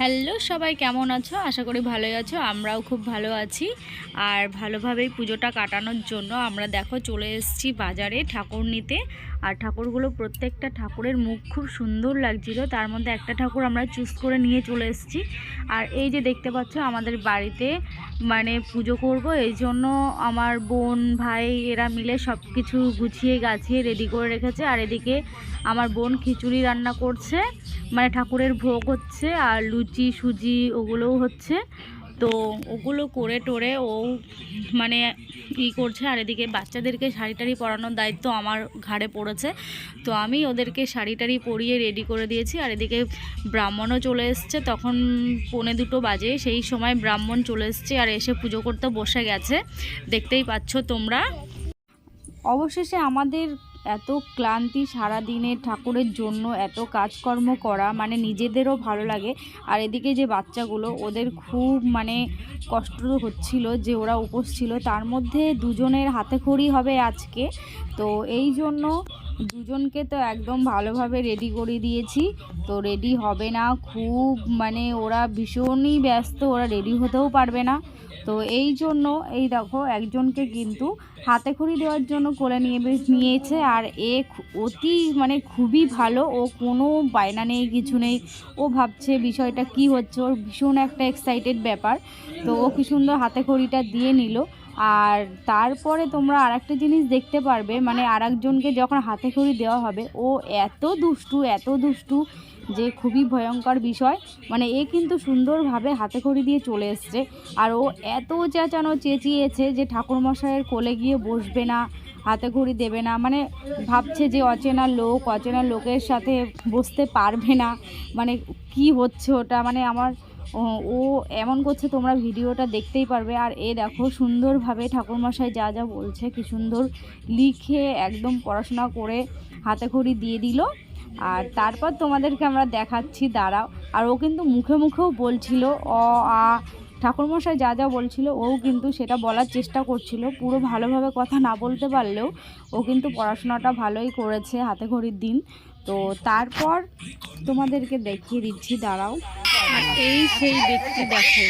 Hello সবাই, কেমন আছো? আশা করি ভালোই আছো। আমরাও খুব ভালো আছি। আর ভালোভাবেই পুজোটা কাটানোর জন্য আমরা দেখো চলে এসেছি বাজারে ঠাকুর নিতে। আর ঠাকুরগুলো, প্রত্যেকটা ঠাকুরের মুখ খুব সুন্দর লাগছিল। তার মধ্যে একটা ঠাকুর আমরা চুজ করে নিয়ে চলে এসেছি। আর এই যে দেখতে পাচ্ছ, আমাদের বাড়িতে পুজো করব, এই জন্য আমার বোন ভাই এরা মিলে সব কিছু গুছিয়ে গাছিয়ে রেডি করে রেখেছে। আর এদিকে আমার বোন খিচুড়ি রান্না করছে, ঠাকুরের ভোগ হচ্ছে, আর লুচি সুজি ওগুলোও হচ্ছে। তো ওগুলো করে টোরে ও করছে। আর এদিকে বাচ্চাদেরকে শাড়ি টাড়ি পরানোর দায়িত্ব আমার ঘাড়ে পড়েছে। তো আমি ওদেরকে শাড়ি টাড়ি পরিয়ে রেডি করে দিয়েছি। আর এদিকে ব্রাহ্মণও চলে এসছে, তখন 1:45 বাজে, সেই সময় ব্রাহ্মণ চলে এসছে আর এসে পুজো করতে বসে গেছে, দেখতেই পাচ্ছ তোমরা। অবশেষে আমাদের এত ক্লান্তি, সারা দিনে ঠাকুরের জন্য এত কাজকর্ম করা, নিজেদেরও ভালো লাগে। আর এদিকে যে বাচ্চাগুলো, ওদের খুব কষ্ট হচ্ছিল যে ওরা উপোস ছিল, তার মধ্যে দুজনের হাতে খড়ি হবে আজকে। তো এই জন্য দুজনকে তো একদম ভালোভাবে রেডি করে দিয়েছি। তো রেডি হবে না, খুব ওরা ভীষণই ব্যস্ত, ওরা রেডি হতেও পারবে না। তো এই জন্য এই দেখো, একজনকে কিন্তু হাতে খড়ি দেওয়ার জন্য কোলে নিয়েছে। আর অতি খুবই ভালো, ও কোনো বায়না নেই, কিছু নেই। ও ভাবছে বিষয়টা কি হচ্ছে, ওর ভীষণ একটা এক্সাইটেড ব্যাপার। তো ও কি সুন্দর হাতে খড়িটা দিয়ে নিল। আর তারপরে তোমরা আরেকটা জিনিস দেখতে পারবে, আরেকজনকে যখন হাতে খড়ি দেওয়া হবে, ও এত দুষ্টু যে খুবই ভয়ঙ্কর বিষয়। এ কিন্তু সুন্দরভাবে হাতে খড়ি দিয়ে চলে এসছে। আর ও এত চেঁচিয়েছে যে ঠাকুরমশাইয়ের কোলে গিয়ে বসবে না, হাতে খড়ি দেবে না, ভাবছে যে অচেনা লোকের সাথে বসতে পারবে না। কি হচ্ছে ওটা, আমার ও এমন করছে, তোমরা ভিডিওটা দেখতেই পারবে। আর দেখো সুন্দরভাবে ঠাকুরমশাই যা যা বলছে, কি সুন্দর লিখে একদম পড়াশোনা করে হাতে খড়ি দিয়ে দিল। আর তারপর তোমাদেরকে আমরা দেখাচ্ছি, দাঁড়াও। আর ও কিন্তু মুখে মুখেও বলছিল, ঠাকুরমশাই যা যা বলছিল ও কিন্তু সেটা বলার চেষ্টা করছিল। পুরো ভালোভাবে কথা না বলতে পারলেও ও কিন্তু পড়াশোনাটা ভালোই করেছে হাতে খড়ির দিন। তো তারপর তোমাদেরকে দেখিয়ে দিচ্ছি, দাঁড়াও। আর এই সেই ব্যক্তি, দেখো